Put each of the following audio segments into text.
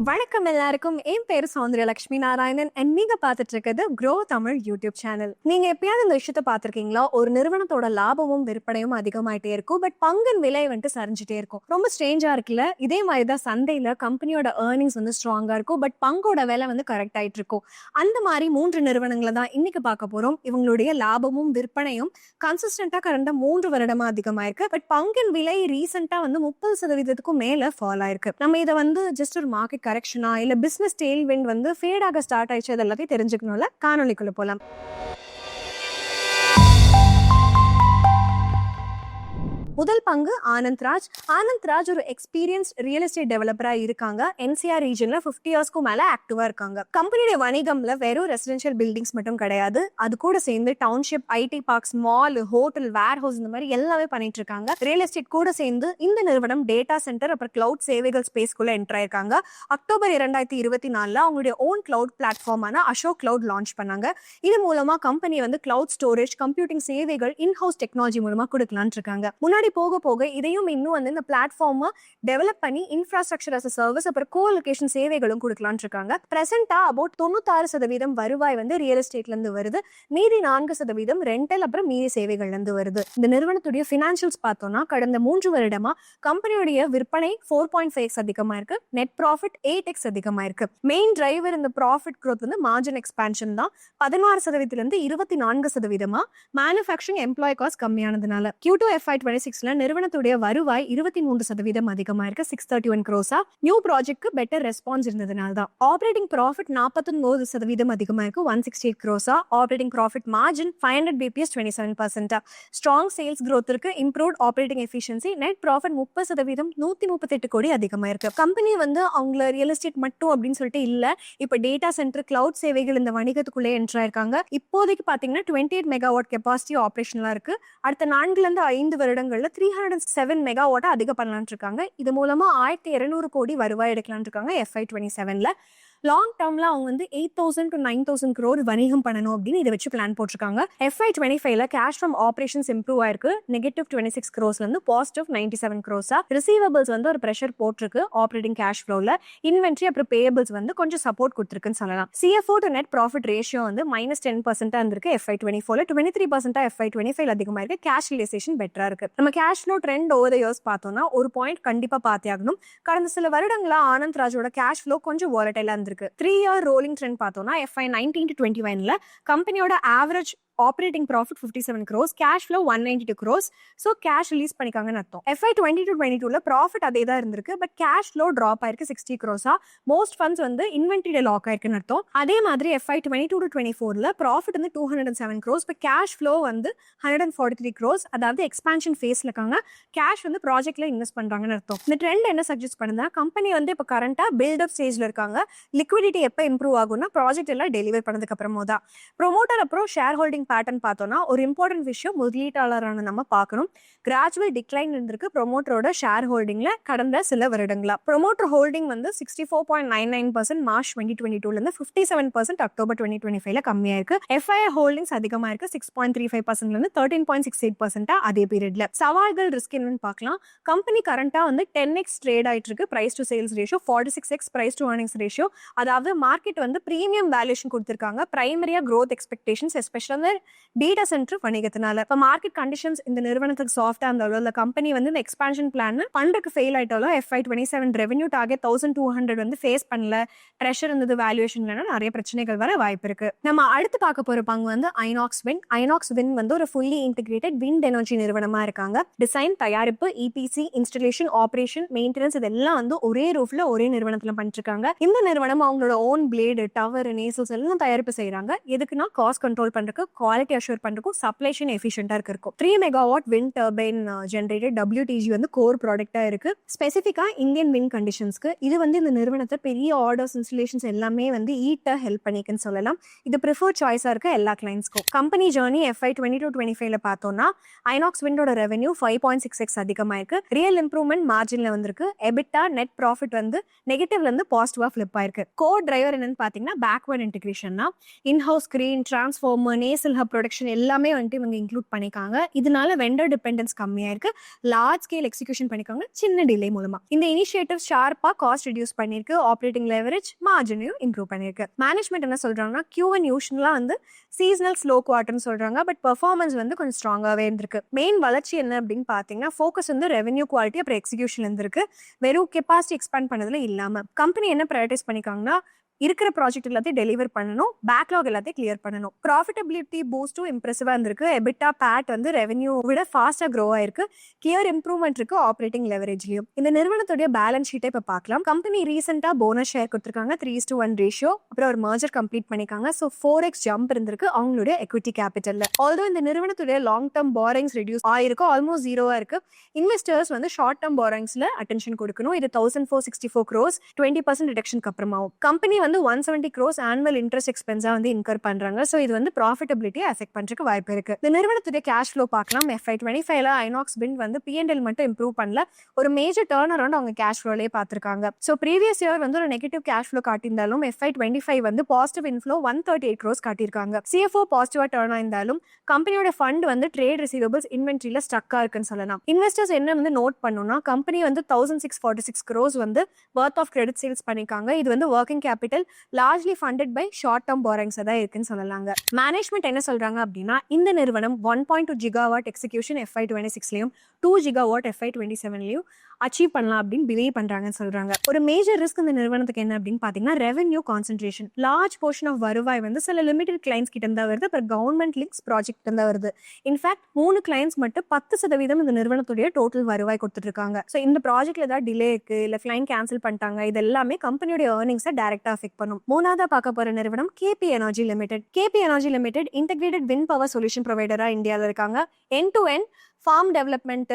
வணக்கம் எல்லாருக்கும். என் பேரு சௌந்தர்யா லட்சுமி நாராயணன் and நீங்க பார்த்துட்டு இருக்கிறது க்ரோ தமிழ் யூடியூப் சேனல். நீங்க எப்பயாவது இந்த விஷயத்த பார்த்திருக்கீங்களா? ஒரு நிறுவனத்தோட லாபமும் விற்பனையும் அதிகமாயிட்டே இருக்கும், பட் பங்கின் விலை வந்துட்டு சரிஞ்சுட்டே இருக்கும். ரொம்ப ஸ்ட்ரேஞ்சா இருக்குல்ல? இதே மாதிரி தான் சந்தையில கம்பெனியோட ஏர்னிங்ஸ் வந்து ஸ்ட்ராங்கா இருக்கும், பட் பங்கோட விலை வந்து கரெக்ட் ஆயிட்டு இருக்கும். அந்த மாதிரி 3 நிறுவனங்களை தான் இன்னைக்கு பார்க்க போறோம். இவங்களுடைய லாபமும் விற்பனையும் கன்சிஸ்டன்டா கடந்த 3 வருடமா அதிகமாயிருக்கு, பட் பங்கின் விலை ரீசெண்டா வந்து 30% மேல ஃபால் ஆயிருக்கு. நம்ம இதை வந்து ஜஸ்ட் ஒரு மார்க்கெட் கரெக்ஷனா இல்ல பிசினஸ் டெயில் விண்ட் வந்து ஃபேட் ஆக ஸ்டார்ட் ஆயிடுச்சு, அது எல்லாத்தையும் தெரிஞ்சுக்கணும்ல. காணொலிக்குள்ள போலாம். முதல் பங்கு ஆனந்த்ராஜ். ஆனந்த்ராஜ் ஒரு எக்ஸ்பீரியன்ஸ் ரியல் எஸ்டேட் டெவலப்பரா இருக்காங்க. என்சிஆர் ரீஜன்ல 50 இயர்ஸ்க்கு மேல ஆக்டிவா இருக்காங்க. கம்பெனியோட வணிகம்ல வெறும் ரெசிடென்ஷியல் பில்டிங்ஸ் மட்டும் கிடையாது, அது கூட சேர்ந்து township, IT parks, mall, hotel, warehouse இந்த மாதிரி எல்லாமே பண்ணிட்டு இருக்காங்க. ரியல் எஸ்டேட் கூட சேர்ந்து இந்த நிறுவனம் டேட்டா சென்டர் அப்புறம் கிளவுட் சேவைகள் ஸ்பேஸ்க்குள்ள என்டர் ஆயிருக்காங்க. அக்டோபர் 2024 அவங்களுடைய ஓன் கிளவுட் பிளாட்ஃபார்மான அசோக் கிளவுட் லான்ச் பண்ணாங்க. இது மூலமா கம்பெனி வந்து கிளவுட் ஸ்டோரேஜ், கம்ப்யூட்டிங் சேவைகள் இன்ஹவுஸ் டெக்னாலஜி மூலமா கொடுக்கலான்னு இருக்காங்க. முன்னாடி போக போக இதையும் இன்னும் வந்து இந்த பிளாட்ஃபார்மை டெவலப் பண்ணி இன்ஃப்ராஸ்ட்ரக்சர் அஸ் சர்வீஸ் அப்புறம் கோலொகேஷன் சேவைகளும் கொடுக்கலான்னு இருக்காங்க. பிரசென்டா அபவுட் 96% வருவாய் வந்து ரியல் எஸ்டேட்ல இருந்து வருது, மீதி 4% ரெண்டல் அப்புறம் மீதி சேவைகள்ல இருந்து வருது. இந்த நிறுவனத்துடைய பினான்சியல்ஸ் பார்த்தோம்னா கடந்த 3 வருடமா கம்பெனியோட விற்பனை 4.5x அதிகமா இருக்கு, நெட் ப்ராஃபிட் 8x அதிகமா இருக்கு. மெயின் டிரைவர் இந்த ப்ராஃபிட் growth வந்து மார்ஜின் எக்ஸ்பான்ஷன் தான். 16% இருந்து 24% மேனுஃபேக்சரிங் எம்ப்ளாய் காஸ்ட் கம்மியானதுனால. Q2 FY26 நிறுவனத்துடைய வருவாய் 23% அதிகமா இருக்கு, 631 crores. நியூ ப்ராஜெக்ட்க்கு பெட்டர் ரெஸ்பான்ஸ் இருந்ததுனால தான். ஆபரேட்டிங் ப்ராஃபிட் 49% அதிகமா இருக்கு, 168 crores. Operating profit margin 500 bps 27%. Strong sales growth இருக்கு, improved operating efficiency, net profit 30% 138 கோடி அதிகமா இருக்கு. கம்பெனி வந்து அவங்க ரியல் எஸ்டேட் மட்டும் அப்படின்னு சொல்லிட்டு இல்ல, இப்ப டேட்டா சென்டர், கிளவுட் சேவைகள் இந்த வணிகத்துக்குள்ளே என்டர் ஆயிருக்காங்க. இப்போதைக்கு பாத்தீங்கன்னா 28 மெகாவாட் கெப்பாசிட்டி ஆபரேஷனலா இருக்கு. அடுத்த 4 to 5 வருடங்கள்ல 307 மெகாவாட் அதிக பண்ணலாம்னு இருக்காங்க. இது மூலமா 1200 கோடி வருவாய் எடுக்கலாம்னு இருக்காங்க FY27ல. லாங் டேர்ம்ல அவங்க வந்து 8,000 to 9,000 crore வணிகம் பண்ணணும் அப்படின்னு இதை வச்சு பிளான் போட்டிருக்காங்க. FY25ல கேஷ் ஃப்ரம் ஆபரேஷன்ஸ் இம்ப்ரூவ் ஆயிருக்கு, -26 crores இருந்து +97 crores. ரிசீவபிள்ஸ் வந்து ஒரு பிரஷர் போட்டிருக்கு ஆபரேட்டிங் கேஷ் ஃப்ளோல. இன்வென்ட்ரி அப்புறம் பேயபிள்ஸ் வந்து கொஞ்சம் சப்போர்ட் கொடுத்துருக்குன்னு சொல்லலாம். CFO to net profit ratio வந்து -10% இருந்திருக்கு FY24ல, 23% FY25 அதிகமா இருக்கு. கேஷ் ரிலைசேஷன் பெட்டரா இருக்கு. நம்ம cash flow trend over the years பார்த்தோம்னா ஒரு பாயிண்ட் கண்டிப்பா பார்த்தே ஆகணும். கடந்த சில வருடங்களா ஆனந்த்ராஜோட கேஷ் ஃப்ளோ கொஞ்சம் வாலடைலா இருக்கு. 3-year ரோலிங் ட்ரெண்ட் பார்த்தோம்னா FY19 to 21ல கம்பெனியோட average operating profit 57 crores, cash flow 192 crores. So cash release பண்ணிக்காங்கன்னு அர்த்தம். FY20 to 22ல ப்ராஃபிட் அதே தான் இருந்திருக்கு, பட் கேஷ் ஃப்ளோ ட்ராப் ஆயிருக்கு 60 crores. மோஸ்ட் ஃபண்ட்ஸ் வந்து இன்வென்டரியில லாக் ஆயிருக்குன்னு அர்த்தம். அதே மாதிரி FY22 to 24ல ப்ராஃபிட் வந்து 207 crores, பட் கேஷ் ஃப்ளோ வந்து 143 crores. அதாவது எக்ஸ்பான்ஷன் ஃபேஸ்ல இருக்காங்க, கேஷ் வந்து ப்ராஜெக்ட்ல இன்வெஸ்ட் பண்றாங்கன்னு அர்த்தம். இந்த ட்ரெண்ட் என்ன சஜஸ்ட் பண்ணுதா, கம்பெனி வந்து இப்போ கரண்டா பில்டப் ஸ்டேஜ்ல இருக்காங்க. லிக்விடிட்டி எப்போ இம்ப்ரூவ் ஆகும்னா ப்ராஜெக்ட் எல்லாம் டெலிவர் பண்ணதுக்கு அப்புறமோ தான். ப்ரொமோட்டர் அப்புறம் ஷேர் ஹோல்டிங் பேட்டர்ன் பார்த்தோம்னா ஒரு இம்பார்ட்டன்ட் விஷயம் முதலீட்டாளரான நம்ம பார்க்கணும். கிராஜுவல் டிக்ளைன் இருந்திருக்கு ப்ரொமோட்டரோட ஷேர் ஹோல்டிங்ல கடந்த சில வருடங்களா. ப்ரொமோட்டர் ஹோல்டிங் வந்து 64.99% மார்ச் 2022ல இருந்து 57% அக்டோபர் 2025ல கம்மியா இருக்கு. FII ஹோல்டிங்ஸ் அதிகமா இருக்கு, 6.35% இருந்து 13.68% அதே பீரியட்ல. சவால்கள் ரிஸ்க் என்னன்னு பார்க்கலாம். கம்பெனி கரண்டா வந்து 10x ட்ரேட் ஆயிட்டு இருக்கு. Price to sales ratio 46x, price to earnings ratio. அதாவது மார்க்கெட் வந்து பிரீமியம் வேல்யூஷன் கொடுத்திருக்காங்க. பிரைமரியா growth expectations especially data center வணிகத்தினால. இப்போ மார்க்கெட் கண்டிஷன்ஸ் இந்த நிறுவனத்துக்கு சாஃப்டா இருந்தாலும் இல்ல கம்பெனி வந்து இந்த எக்ஸ்பான்ஷன் பிளான் பண்றதுக்கு ஃபெயில் ஆயிட்டாலும் FY27 ரெவென்யூ டார்கெட் 1200 வந்து ஃபேஸ் பண்ணல, ப்ரெஷர் இருந்தது, வேல்யூவேஷன்ல நிறைய பிரச்சனைகள் வர வாய்ப்பு இருக்கு. நம்ம அடுத்து பார்க்க போற பங்கு வந்து ஐநாக்ஸ் வின். ஐநாக்ஸ் வின் வந்து ஒரு ஃபுல்லி இன்டிகிரேட்டட் விண்ட் எனர்ஜி நிறுவனமா இருக்காங்க. டிசைன், தயாரிப்பு, EPC, இன்ஸ்டலேஷன், ஆபரேஷன், மெயின்டெனன்ஸ் இதெல்லாம் வந்து ஒரே ரூஃப்ல ஒரே நிறுவனத்துல பண்ணிட்டு இருக்காங்க. இந்த நிறுவனம் அவங்களோட ஓன் பிளேடு, டவர், நேசல்ஸ் எல்லாம் தயாரிப்பு செய்யறாங்க. எதுக்குன்னா காஸ்ட் கண்ட்ரோல் பண்றதுக்கு, குவாலிட்டி அஷ்யூர் பண்றதுக்கும், சப்ளை செயின் எஃபிஷியன்ட்டா இருக்கும். 3 megawatt wind turbine generated WTG வந்து கோர் ப்ராடக்ட்டா இருக்கு. ஸ்பெசிஃபிக்கா இந்தியன் விண்ட் கண்டிஷன்ஸ்க்கு இது வந்து இந்த நிறுவனத்தை பெரிய ஆர்டர்ஸ், இன்ஸ்டலேஷன்ஸ் எல்லாமே வந்து ஈட்ட ஹெல்ப் பண்ணிக்குன்னு சொல்லலாம். இது ப்ரிஃபர்ட் சாய்ஸா இருக்கு எல்லா கிளைண்ட்ஸ்க்கும். கம்பெனி ஜர்னி FY20 to 25ல பார்த்தோம்னா ஐநாக்ஸ் விண்டோட ரெவென்யூ 5.6x அதிகமாயிருக்கு. ரியல் இம்ப்ரூவ்மெண்ட் மார்ஜின்ல வந்திருக்கு. எபிட்டா, நெட் ப்ராஃபிட் வந்து நெகட்டிவ்ல இருந்து பாசிட்டிவா ஃபிளிப் ஆயிருக்கு. கோர் டிரைவர் என்னன்னு பாத்தீங்கன்னா பேக்வர்ட் இன்டெகிரேஷன் தான். In-house screen, transformer, nasal pencil hub production எல்லாமே வந்துட்டு இவங்க இன்க்ளூட் பண்ணிக்காங்க. இதனால வெண்டர் டிபெண்டன்ஸ் கம்மியா இருக்கு. லார்ஜ் ஸ்கேல் எக்ஸிகியூஷன் பண்ணிக்காங்க சின்ன டிலே மூலமா. இந்த இனிஷியேட்டிவ் ஷார்ப்பா காஸ்ட் ரெடியூஸ் பண்ணிருக்கு, ஆப்ரேட்டிங் லெவரேஜ் மார்ஜினையும் இம்ப்ரூவ் பண்ணிருக்கு. மேனேஜ்மெண்ட் என்ன சொல்றாங்கன்னா Q1 யூஷுவலா வந்து சீசனல் ஸ்லோ குவார்டர்னு சொல்றாங்க. பட் பெர்ஃபார்மன்ஸ் வந்து கொஞ்சம் ஸ்ட்ராங்காவே இருந்திருக்கு. மெயின் வளர்ச்சி என்ன அப்படின்னு பாத்தீங்கன்னா ஃபோக்கஸ் வந்து ரெவென்யூ குவாலிட்டி அப்புறம் எக்ஸிகியூஷன் இருந்திருக்கு. வெறும் கெப்பாசிட்டி எக்ஸ்பேண்ட் பண்ணதுல இல்லாம கம்பெனி என்ன ப்ரையாரிட்டைஸ் பண்ணிக்காங்கன்னா இருக்கிற ப்ராஜெக்ட் எல்லாத்தையும் டெலிவர் பண்ணணும், பேக்லாக் எல்லாத்தையும் கிளியர் பண்ணணும். ப்ராஃபிட்டபிலிட்டி பூஸ்டும் இம்ப்ரெசிவா இருந்திருக்கு. எபிட்டா பேட் வந்து ரெவென்யூ விட ஃபாஸ்டா க்ரோ ஆயிருக்கு. கிளியர் இம்ப்ரூவ்மெண்ட் இருக்கு ஆப்ரேட்டிங் லெவரேஜ்லயும். இந்த நிறுவனத்துடைய பேலன்ஸ் ஷீட்டை இப்ப பார்க்கலாம். கம்பெனி ரீசெண்டா போனஸ் ஷேர் கொடுத்திருக்காங்க 3:1 ரேஷியோ. அப்புறம் ஒரு மர்ஜர் கம்ப்ளீட் பண்ணிருக்காங்க. ஸோ 4x ஜம்ப் இருந்திருக்கு அவங்களுடைய எக்விட்டி கேபிட்டல்ல. ஆல்தோ இந்த நிறுவனத்துடைய லாங் டர்ம் பாரோயிங்ஸ் ரெடியூஸ் ஆயிருக்கும், ஆல்மோஸ்ட் ஜீரோவா இருக்கு. இன்வெஸ்டர்ஸ் வந்து ஷார்ட் டர்ம் பாரோயிங்ஸ்ல அட்டென்ஷன் கொடுக்கணும். இது 1464 crores 20% ரிடக்ஷனுக்கு அப்புறமாவும் கம்பெனி வந்து 170 crores ஆனுவல் இன்ட்ரெஸ்ட் எக்ஸ்பென்ஸா வந்து இன்கர் பண்றாங்க. சோ இது வந்து ப்ராஃபிட்டபிலிட்டி அஃபெக்ட் பண்றதுக்கு வாய்ப்பு இருக்கு. இந்த நிறுவனத்துடைய கேஷ் ஃப்ளோ பார்க்கலாம். FY25ல ஐநாக்ஸ் பின் வந்து P&L மட்டும் இம்ப்ரூவ் பண்ணல, ஒரு மேஜர் டர்ன் அரவுண்ட் அவங்க கேஷ் ஃப்ளோலயே பார்த்திருக்காங்க. சோ ப்ரீவியஸ் இயர் வந்து ஒரு நெகட்டிவ் கேஷ் ஃப்ளோ காட்டியிருந்தாலும் FY25 வந்து பாசிட்டிவ் இன்ஃப்ளோ 138 crores காட்டியிருக்காங்க. CFO பாசிட்டிவா டர்ன் ஆயிருந்தாலும் கம்பெனியோட ஃபண்ட் வந்து ட்ரேட் ரிசீவபிள்ஸ் இன்வென்ட்ரியில ஸ்டக்கா இருக்குன்னு சொல்லலாம். இன்வெஸ்டர்ஸ் என்ன வந்து நோட் பண்ணணும்னா கம்பெனி வந்து 1646 crores வந்து வர்த் ஆஃப் கிரெடிட் சேல்ஸ் பண்ணிருக்காங்க. இது வந்து working capital largely funded by short term borrowings தான் இருக்குன்னு சொல்லலாங்க. மேனேஜ்மெண்ட் என்ன சொல்றாங்க அப்படின்னா இந்த நிறுவனம் 1.2 gigawatt எக்ஸிகியூஷன் FY26லயும் 2 gigawatt FY27லயும் அச்சீவ் பண்ணலாம் அப்படின்னு பிலீவ் பண்றாங்கன்னு சொல்றாங்க. ஒரு மேஜர் ரிஸ்க் இந்த நிறுவனத்துக்கு என்ன அப்படின்னு பாத்தீங்கன்னா revenue concentration. Large portion of வருவாய் வந்து சில லிமிடெட் கிளைண்ட்ஸ் கிட்ட இருந்தா வருது, அப்புறம் கவர்மெண்ட் லிங்க்ஸ் ப்ராஜெக்ட் இருந்தா வருது. இன்ஃபேக்ட் 3 கிளைண்ட்ஸ் மட்டும் 10% இந்த நிறுவனத்துடைய டோட்டல் வருவாய் கொடுத்துட்டு இருக்காங்க. ஸோ இந்த ப்ராஜெக்ட்ல ஏதாவது டிலே இருக்கு, இல்ல கிளைண்ட் கேன்சல் பண்ணிட்டாங்க, இது எல்லாமே கம்பெனியோட ஏர்னிங்ஸை டைரக்டா அஃபெக்ட் பண்ணும். மூணாவதா பார்க்க போற நிறுவனம் KP energy limited. KP energy limited integrated wind power solution ப்ரொவைடரா இந்தியாவில் இருக்காங்க. End to end farm development,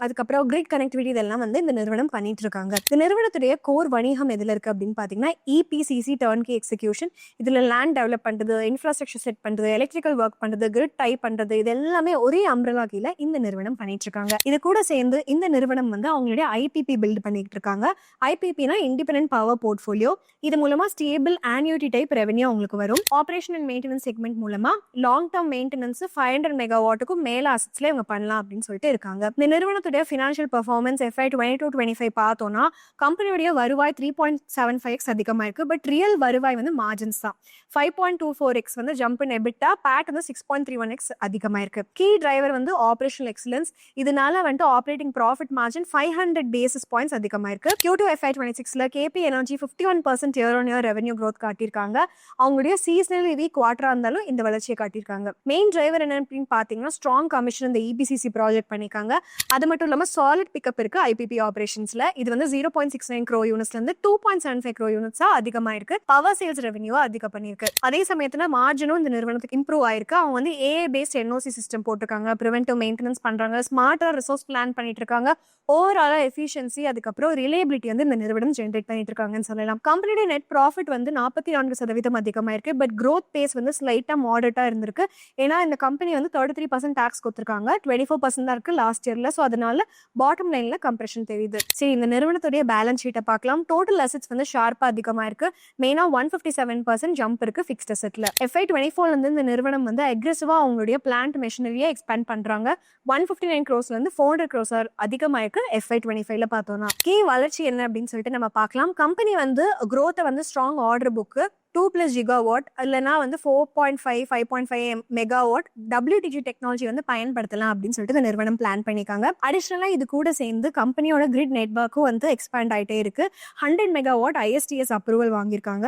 அதுக்கப்புறம் கிரிட் கனெக்டிவிட்டி இதெல்லாம் வந்து இந்த நிறுவனம் பண்ணிட்டு இருக்காங்க. இந்த நிறுவனத்துடைய கோர் வணிகம் எதுல இருக்கு அப்படின்னு பாத்தீங்கன்னா EPCC டர்ன்கி எக்ஸிகியூஷன். இதுல லேண்ட் டெவலப் பண்றது, இன்ஃப்ராஸ்ட்ரக்சர் செட் பண்றது, எலக்ட்ரிக்கல் ஒர்க் பண்றது, கிரிட் டைப் பண்றது, இது எல்லாமே ஒரே அம்ப்ரெல்லா கீழே இந்த நிறுவனம் பண்ணிட்டு இருக்காங்க. இது கூட சேர்ந்து இந்த நிறுவனம் வந்து அவங்களுடைய IPP பில்ட் பண்ணிட்டு இருக்காங்க. IPPனா இண்டிபெண்டன்ட் பவர் போர்ட்ஃபோலியோ. இது மூலமா ஸ்டேபிள் ஆன்யூட்டி டைப் ரெவென்யூ அவங்களுக்கு வரும். ஆபரேஷன் அண்ட் மெயின்டெனன்ஸ் செக்மெண்ட் மூலமா லாங் டர்ம் மெயின்டெனன்ஸ் 500 மெகாவாட்டுக்கும் மேல அசெட்ஸ்ல இவங்க பண்ணலாம் அப்படின்னு சொல்லிட்டு இருக்காங்க. இந்த நிறுவனத்துடைய ஃபினான்ஷியல் பெர்ஃபார்மன்ஸ் FY22-25 பார்த்தோம்னா கம்பெனியோட வருவாய் 3.75x அதிகமா இருக்கு. பட் ரியல் வருவாய் வந்து மார்ஜின்ஸ் தான். 5.24x வந்து ஜம்ப் இன் எபிட்டா, பேட் வந்து 6.31x அதிகமா இருக்கு. கீ டிரைவர் வந்து ஆபரேஷனல் எக்ஸலன்ஸ். இதனால வந்து operating profit margin 500 basis points அதிகமா இருக்கு. Q2 FY26ல KP energy 51% year on year revenue growth காட்டியிருக்காங்க. அவங்களுடைய சீசனல் வீக் குவார்டரா இருந்தாலும் இந்த வளர்ச்சியை காட்டியிருக்காங்க. மெயின் டிரைவர் என்ன அப்படின்னு பாத்தீங்கன்னா ஸ்ட்ராங் கமிஷன் இந்த EPCC ப்ராஜெக்ட் பண்ணிருக்காங்க. அது மட்டும் இல்லாம சாலிட் பிக்கப் இருக்கு IPP ஆபரேஷன்ஸ்ல. இது வந்து 0.69 crore யூனிட்ஸ்ல இருந்து 2.75 crore யூனிட்ஸா அதிகமா இருக்கு. பவர் சேல்ஸ் ரெவென்யூவா அதிகம் பண்ணிருக்கு. அதே சமயத்துல மார்ஜினும் இந்த நிறுவனத்துக்கு இம்ப்ரூவ் ஆயிருக்கு. அவங்க வந்து AA பேஸ்ட் NOC சிஸ்டம் போட்டிருக்காங்க, பிரிவென்டிவ் மெயின்டெனன்ஸ் பண்றாங்க, ஸ்மார்ட்டா ரிசோர்ஸ் பிளான் பண்ணிட்டு இருக்காங்க. ஓவராலா எஃபிஷியன்சி அதுக்கப்புறம் ரிலேபிலிட்டி வந்து இந்த நிறுவனம் ஜென்ரேட் பண்ணிட்டு இருக்காங்கன்னு சொல்லலாம். கம்பெனியோட நெட் ப்ராஃபிட் வந்து 44% அதிகமா இருக்கு. பட் growth பேஸ் வந்து ஸ்லைட்டா மாடரேட்டா இருந்திருக்கு. ஏன்னா இந்த கம்பெனி வந்து 33% டாக்ஸ் கொடுத்திருக்காங்க, 24% தான் இருக்கு லாஸ்ட் இயர்ல. ஸோ அதனால பாட்டம் லைன்ல கம்ப்ரெஷன் தெரியுது. சரி, இந்த நிறுவனத்துடைய பேலன்ஸ் ஷீட்டை பார்க்கலாம். டோட்டல் அசெட்ஸ் வந்து ஷார்ப்பா அதிகமா இருக்கு. மெயினா 157% ஜம்ப் இருக்கு ஃபிக்ஸ்ட் அசெட்ல. FY24ல இருந்து இந்த நிறுவனம் வந்து அக்ரெசிவா அவங்களுடைய பிளான்ட் மெஷினரியை எக்ஸ்பேண்ட் பண்றாங்க. 159 crores இருந்து 400 crores அதிகமா இருக்கு FY25ல பார்த்தோம்னா. கீ வளர்ச்சி என்ன அப்படின்னு சொல்லிட்டு நம்ம பார்க்கலாம். கம்பெனி வந்து growth வந்து ஸ்ட்ராங் ஆர்டர் புக் 2+ gigawatt இல்லைனா வந்து 4.5 5.5 மெகாவாட் WTG டெக்னாலஜி வந்து பயன்படுத்தலாம் அப்படின்னு சொல்லிட்டு இந்த நிறுவனம் பிளான் பண்ணிருக்காங்க. அடிஷனலா இது கூட சேர்ந்து கம்பெனியோட கிரிட் நெட்வொர்க்கும் வந்து எக்ஸ்பேண்ட் ஆயிட்டே இருக்கு. 100 மெகாவாட் ISTS அப்ரூவல் வாங்கியிருக்காங்க.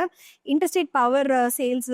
Interstate power sales,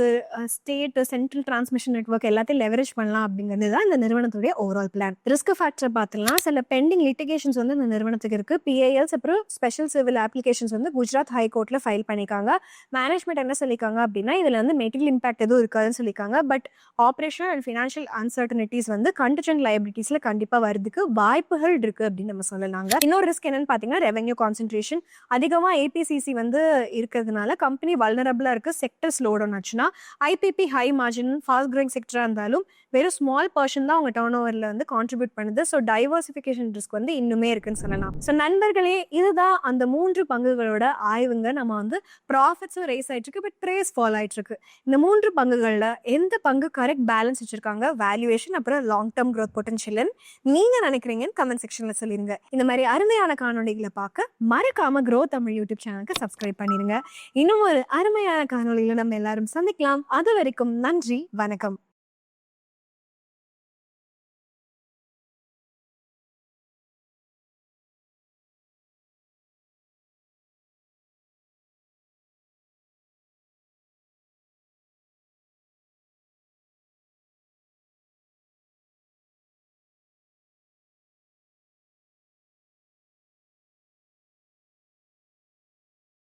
state central transmission network எல்லாத்தையும் லெவரேஜ் பண்ணலாம் அப்படிங்கிறது தான் இந்த நிறுவனத்துடைய ஓவரால் பிளான். ரிஸ்க் ஃபேக்டர் பார்த்தலாம். சில பெண்டிங் லிட்டிகேஷன்ஸ் வந்து இந்த நிறுவனத்துக்கு இருக்கு. PILs அப்புறம் ஸ்பெஷல் சிவில் அப்ளிகேஷன்ஸ் வந்து குஜராத் ஹைகோர்ட்ல ஃபைல் பண்ணிருக்காங்க. மேனேஜ்மெண்ட் என்ன சொல்லிருக்காங்க அப்படின்னா இதுல வந்து மெட்டீரியல் இம்பாக்ட் எதுவும் இருக்காதுன்னு சொல்லிருக்காங்க. But operational and financial uncertainties வந்து கண்டிஜென்ட் லைபிலிட்டிஸ்ல கண்டிப்பா வருதுக்கு வாய்ப்புகள் இருக்கு அப்படின்னு நம்ம சொல்லலாங்க. இன்னொரு ரிஸ்க் என்னன்னு பாத்தீங்கன்னா ரெவென்யூ கான்சென்ட்ரேஷன். அதிகமா APCC வந்து இருக்கிறதுனால கம்பெனி வல்னரபிளா இருக்கு. செக்டர் ஸ்லோ டவுன் ஆச்சுன்னா IPP high margin fast growing செக்டரா இருந்தாலும் வெறும் ஸ்மால் பர்சன் தான் அவங்க டர்ன் ஓவர்ல வந்து கான்ட்ரிபியூட் பண்ணுது. ஸோ டைவர்சிஃபிகேஷன் ரிஸ்க் வந்து இன்னுமே இருக்குன்னு சொல்லலாம். ஸோ நண்பர்களே, இதுதான் அந்த 3 பங்குகளோட ஆய்வுங்க. நம்ம வந்து ப்ராஃபிட்ஸும் ரேஸ் ஆயிட்டு இருக்கு, பட் கிரேஸ் ஃபாலோ ஆயிட்டு இருக்கு. இந்த 3 பங்குகள்ல எந்த பங்கு கரெக்ட் பேலன்ஸ் வச்சிருக்காங்க, வேல்யூவேஷன் அப்புறம் லாங் டர்ம் growth பொட்டன்ஷியல் நீங்க நினைக்கிறீங்கன்னு கமெண்ட் செக்ஷன்ல சொல்லிருங்க. இந்த மாதிரி அருமையான காணொளிகளை பார்க்க மறக்காம க்ரோ தமிழ் யூடியூப் சேனலுக்கு சப்ஸ்கிரைப் பண்ணிருங்க. இன்னும் ஒரு அருமையான காணொளியில நம்ம எல்லாரும் சந்திக்கலாம். அது வரைக்கும் நன்றி, வணக்கம்.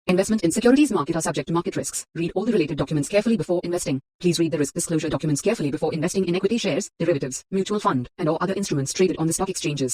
Investment in securities market are subject to market risks. Read all the related documents carefully before investing. Please read the risk disclosure documents carefully before investing in equity shares, derivatives, mutual fund, and or other instruments traded on the stock exchanges.